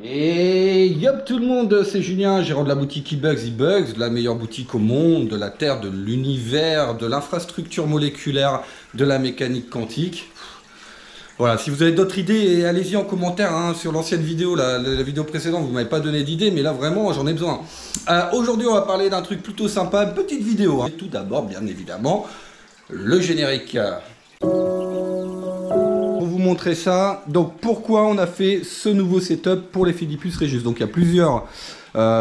Et yop tout le monde, c'est Julien, gérant de la boutique eBugs, la meilleure boutique au monde, de la Terre, de l'univers, de l'infrastructure moléculaire, de la mécanique quantique. Voilà, si vous avez d'autres idées, allez-y en commentaire hein, sur l'ancienne vidéo, la vidéo précédente, vous m'avez pas donné d'idées, mais là vraiment j'en ai besoin. Aujourd'hui on va parler d'un truc plutôt sympa, une petite vidéo. Hein. Tout d'abord, bien évidemment, le générique. Vous montrer ça. Donc pourquoi on a fait ce nouveau setup pour les Philippus Regius. Donc il y a plusieurs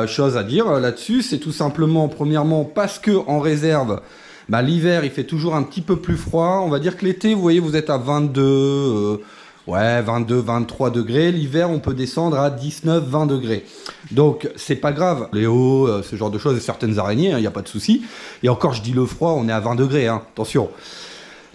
choses à dire là-dessus. C'est tout simplement, premièrement, parce que en réserve, bah, l'hiver il fait toujours un petit peu plus froid. On va dire que l'été, vous voyez, vous êtes à 22, ouais, 22, 23 degrés. L'hiver, on peut descendre à 19, 20 degrés. Donc c'est pas grave. Les hauts, ce genre de choses, et certaines araignées, il n'y a pas de souci. Et encore, je dis le froid, on est à 20 degrés, hein, attention.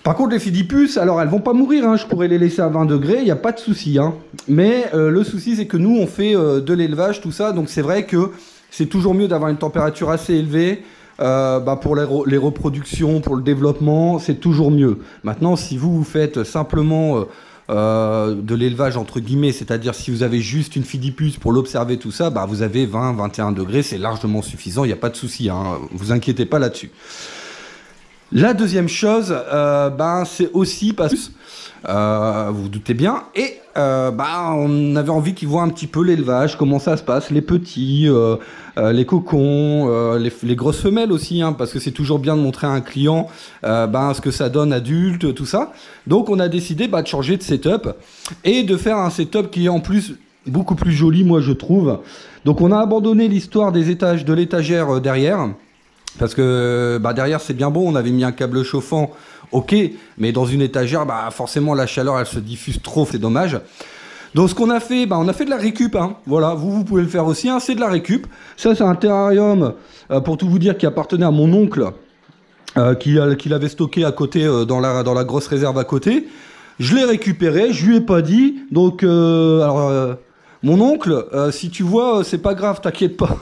Par contre, les Philippus, alors elles vont pas mourir, hein, je pourrais les laisser à 20 degrés, il n'y a pas de souci. Hein. Mais le souci, c'est que nous, on fait de l'élevage, tout ça, donc c'est vrai que c'est toujours mieux d'avoir une température assez élevée pour les reproductions, pour le développement, c'est toujours mieux. Maintenant, si vous faites simplement de l'élevage entre guillemets, c'est-à-dire si vous avez juste une Philippus pour l'observer, tout ça, bah, vous avez 20, 21 degrés, c'est largement suffisant, il n'y a pas de souci, hein, vous inquiétez pas là-dessus. La deuxième chose, c'est aussi parce que, vous vous doutez bien, et on avait envie qu'ils voient un petit peu l'élevage, comment ça se passe, les petits, les cocons, les grosses femelles aussi, hein, parce que c'est toujours bien de montrer à un client ce que ça donne adulte, tout ça. Donc on a décidé de changer de setup et de faire un setup qui est en plus beaucoup plus joli, moi je trouve. Donc on a abandonné l'histoire des étages, de l'étagère derrière. Parce que derrière c'est bien bon, on avait mis un câble chauffant, ok, mais dans une étagère, forcément la chaleur elle se diffuse trop, c'est dommage. Donc ce qu'on a fait, on a fait de la récup, hein. Voilà, vous pouvez le faire aussi, hein, c'est de la récup. Ça c'est un terrarium, pour tout vous dire, qui appartenait à mon oncle, qui l'avait stocké à côté, dans la grosse réserve à côté. Je l'ai récupéré, je lui ai pas dit, donc mon oncle, si tu vois, c'est pas grave, t'inquiète pas.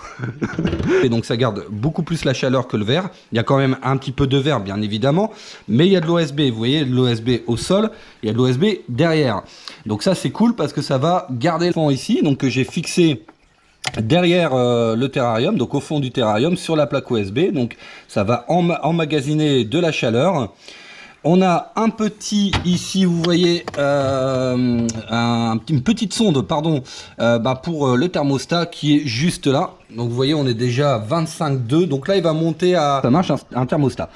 Et donc ça garde beaucoup plus la chaleur que le verre. Il y a quand même un petit peu de verre, bien évidemment, mais il y a de l'OSB. Vous voyez, de l'OSB au sol, il y a de l'OSB derrière. Donc ça, c'est cool parce que ça va garder le fond ici. Donc que j'ai fixé derrière le terrarium, donc au fond du terrarium, sur la plaque OSB. Donc ça va emmagasiner de la chaleur. On a un petit, ici vous voyez, une petite sonde pardon, pour le thermostat qui est juste là. Donc vous voyez on est déjà à 25,2, donc là il va monter à, ça marche un thermostat.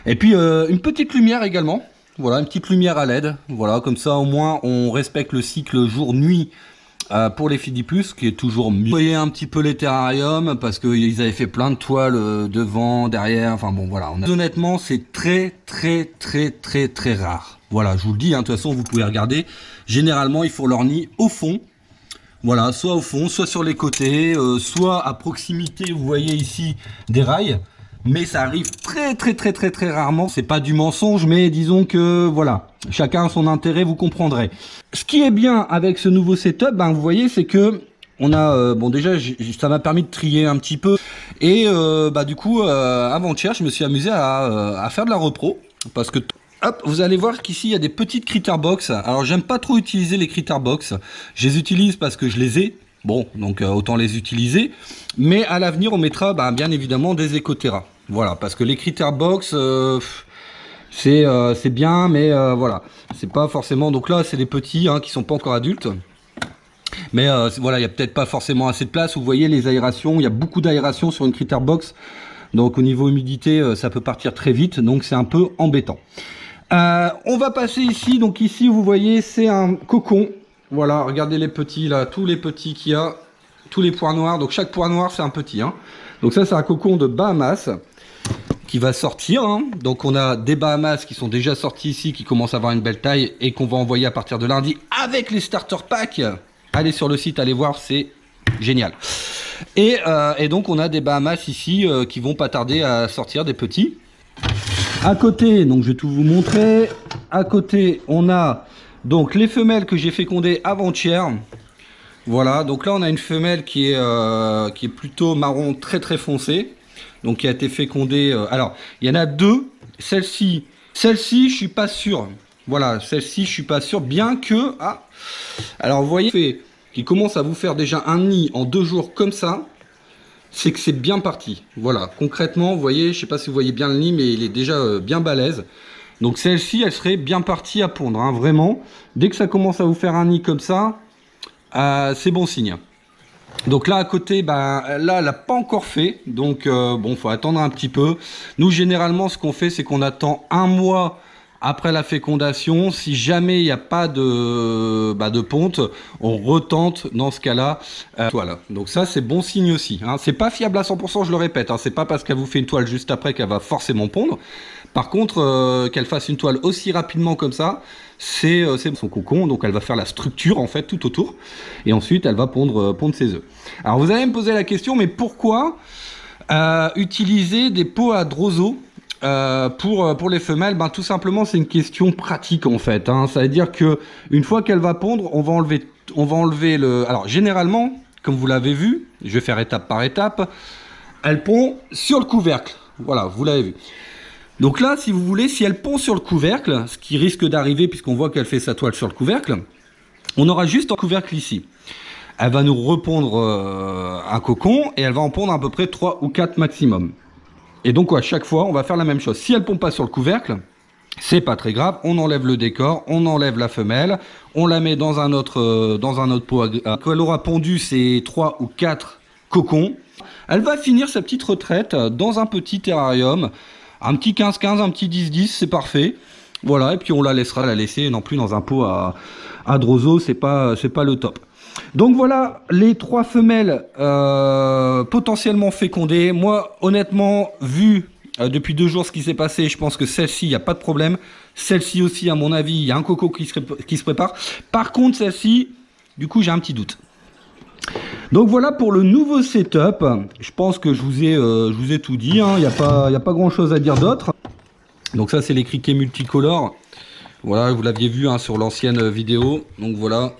Et puis une petite lumière également, voilà, une petite lumière à LED, voilà, comme ça au moins on respecte le cycle jour-nuit. Pour les Philippus, qui est toujours mieux. Vous voyez un petit peu les terrariums, parce qu'ils avaient fait plein de toiles devant, derrière, enfin bon voilà. Honnêtement, c'est très rare. Voilà, je vous le dis, hein, de toute façon, vous pouvez regarder. Généralement, ils font leur nid au fond. Voilà, soit au fond, soit sur les côtés, soit à proximité, vous voyez ici, des rails. Mais ça arrive très rarement. C'est pas du mensonge, mais disons que voilà, chacun a son intérêt, vous comprendrez. Ce qui est bien avec ce nouveau setup, vous voyez, c'est que on a déjà ça m'a permis de trier un petit peu et du coup avant-hier je me suis amusé à faire de la repro parce que hop, vous allez voir qu'ici il y a des petites critter box. Alors j'aime pas trop utiliser les critter box, je les utilise parce que je les ai. Bon, donc autant les utiliser. Mais à l'avenir, on mettra bien évidemment des Ecoterra. Voilà, parce que les critter box, c'est bien, mais voilà, c'est pas forcément. Donc là, c'est des petits qui sont pas encore adultes. Mais voilà, il y a peut-être pas forcément assez de place. Vous voyez les aérations, il y a beaucoup d'aération sur une critter box. Donc au niveau humidité, ça peut partir très vite. Donc c'est un peu embêtant. On va passer ici. Donc ici, vous voyez, c'est un cocon. Voilà, regardez les petits là, tous les petits qu'il y a, tous les points noirs. Donc chaque point noir c'est un petit. Hein. Donc ça c'est un cocon de Bahamas qui va sortir. Hein. Donc on a des Bahamas qui sont déjà sortis ici, qui commencent à avoir une belle taille et qu'on va envoyer à partir de lundi avec les starter packs. Allez sur le site, allez voir, c'est génial. Et donc on a des Bahamas ici qui vont pas tarder à sortir, des petits. À côté, donc je vais tout vous montrer. À côté on a donc les femelles que j'ai fécondées avant-hier. Voilà, donc là on a une femelle qui est plutôt marron très foncé. Donc qui a été fécondée. Alors, il y en a deux. Celle-ci, je suis pas sûr. Voilà, celle-ci, je suis pas sûr. Bien que... alors vous voyez, qui commence à vous faire déjà un nid en 2 jours comme ça, c'est que c'est bien parti. Voilà, concrètement, vous voyez, je sais pas si vous voyez bien le nid, mais il est déjà bien balèze. Donc celle-ci, elle serait bien partie à pondre, hein, vraiment. Dès que ça commence à vous faire un nid comme ça, c'est bon signe. Donc là à côté, là elle n'a pas encore fait, donc bon, faut attendre un petit peu. Nous généralement ce qu'on fait, c'est qu'on attend 1 mois après la fécondation. Si jamais il n'y a pas de ponte, on retente dans ce cas-là toile. Donc ça c'est bon signe aussi, hein. C'est pas fiable à 100%, je le répète, hein. C'est pas parce qu'elle vous fait une toile juste après qu'elle va forcément pondre. Par contre, qu'elle fasse une toile aussi rapidement comme ça, c'est son cocon, donc elle va faire la structure en fait tout autour, et ensuite elle va pondre ses œufs. Alors vous allez me poser la question, mais pourquoi utiliser des pots à Droso pour les femelles? Ben, tout simplement c'est une question pratique en fait, hein. Ça veut dire que une fois qu'elle va pondre, on va enlever le... Alors généralement, comme vous l'avez vu, je vais faire étape par étape, elle pond sur le couvercle. Voilà, vous l'avez vu. Donc là, si vous voulez, si elle pond sur le couvercle, ce qui risque d'arriver puisqu'on voit qu'elle fait sa toile sur le couvercle, on aura juste un couvercle ici. Elle va nous repondre un cocon et elle va en pondre à peu près 3 ou 4 maximum. Et donc à chaque fois, on va faire la même chose. Si elle ne pond pas sur le couvercle, c'est pas très grave, on enlève le décor, on enlève la femelle, on la met dans un autre pot. Quand elle aura pondu ses 3 ou 4 cocons, elle va finir sa petite retraite dans un petit terrarium. Un petit 15-15, un petit 10-10, c'est parfait. Voilà, et puis on la laissera la laisser non plus dans un pot à Droso, c'est pas le top. Donc voilà les 3 femelles potentiellement fécondées. Moi, honnêtement, vu depuis 2 jours ce qui s'est passé, je pense que celle-ci, il n'y a pas de problème. Celle-ci aussi, à mon avis, il y a un coco qui se prépare. Par contre, celle-ci, du coup, j'ai un petit doute. Donc voilà pour le nouveau setup. Je pense que je vous ai tout dit, hein. Il n'y a pas grand chose à dire d'autre. Donc ça c'est les criquets multicolores. Voilà, vous l'aviez vu, hein, sur l'ancienne vidéo. Donc voilà.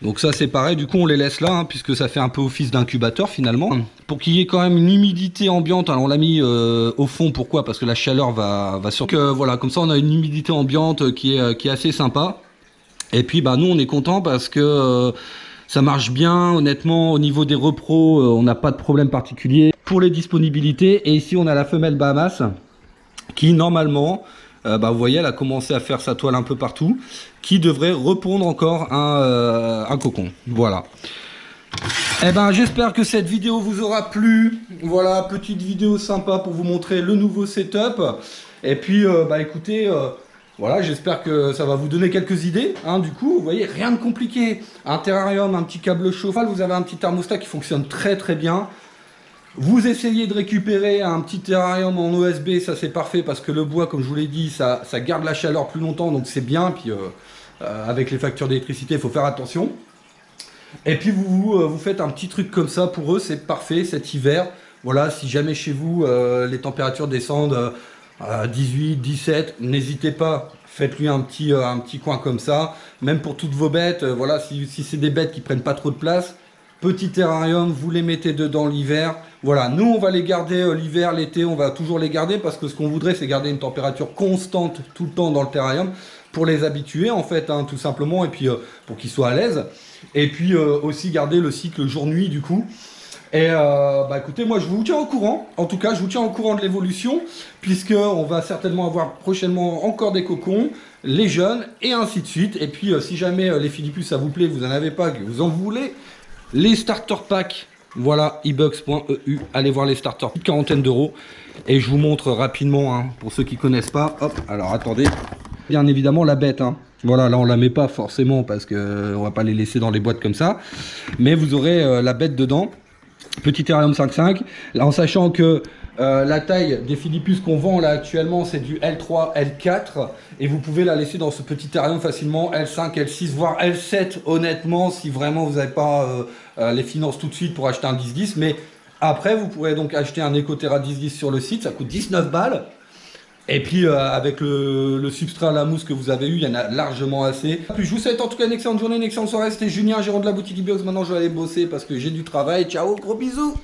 Donc ça c'est pareil, du coup on les laisse là, hein, puisque ça fait un peu office d'incubateur finalement. Pour qu'il y ait quand même une humidité ambiante, alors on l'a mis au fond, pourquoi? Parce que la chaleur va sur... Donc voilà, comme ça on a une humidité ambiante qui est assez sympa. Et puis nous on est content parce que... ça marche bien, honnêtement, au niveau des repros, on n'a pas de problème particulier. Pour les disponibilités, et ici on a la femelle Bahamas, qui normalement, vous voyez, elle a commencé à faire sa toile un peu partout, qui devrait repondre encore un cocon. Voilà. Eh ben, j'espère que cette vidéo vous aura plu. Voilà, petite vidéo sympa pour vous montrer le nouveau setup. Et puis, écoutez... voilà, j'espère que ça va vous donner quelques idées, hein, du coup, vous voyez, rien de compliqué. Un terrarium, un petit câble chauffage, vous avez un petit thermostat qui fonctionne très très bien. Vous essayez de récupérer un petit terrarium en OSB, ça c'est parfait parce que le bois, comme je vous l'ai dit, ça garde la chaleur plus longtemps, donc c'est bien. Puis avec les factures d'électricité, il faut faire attention. Et puis vous faites un petit truc comme ça pour eux, c'est parfait cet hiver. Voilà, si jamais chez vous, les températures descendent... 18, 17, n'hésitez pas, faites-lui un petit coin comme ça, même pour toutes vos bêtes, voilà, si c'est des bêtes qui prennent pas trop de place, petit terrarium, vous les mettez dedans l'hiver, voilà, nous on va les garder l'hiver, l'été, on va toujours les garder, parce que ce qu'on voudrait c'est garder une température constante tout le temps dans le terrarium, pour les habituer en fait, hein, tout simplement, et puis pour qu'ils soient à l'aise, et puis aussi garder le cycle jour-nuit du coup. Et écoutez, moi je vous tiens au courant, en tout cas je vous tiens au courant de l'évolution, puisque on va certainement avoir prochainement encore des cocons, les jeunes, et ainsi de suite. Et puis si jamais les Philippus ça vous plaît, vous en avez pas, que vous en voulez, les starter packs, voilà, ebugs.eu, allez voir les starters, une quarantaine d'euros. Et je vous montre rapidement, hein, pour ceux qui connaissent pas, hop, alors attendez, bien évidemment la bête, hein. Voilà, là on la met pas forcément parce que on va pas les laisser dans les boîtes comme ça, mais vous aurez la bête dedans. Petit terrarium 5.5, en sachant que la taille des Philippus qu'on vend là actuellement c'est du L3, L4, et vous pouvez la laisser dans ce petit terrarium facilement L5, L6, voire L7 honnêtement, si vraiment vous n'avez pas les finances tout de suite pour acheter un 10-10, mais après vous pourrez donc acheter un Ecoterra 10-10 sur le site, ça coûte 19 balles. Et puis avec le substrat à la mousse que vous avez eu, il y en a largement assez. Puis je vous souhaite en tout cas une excellente journée, une excellente soirée. C'était Julien, gérant de la boutique ebugs. Maintenant je vais aller bosser parce que j'ai du travail. Ciao, gros bisous.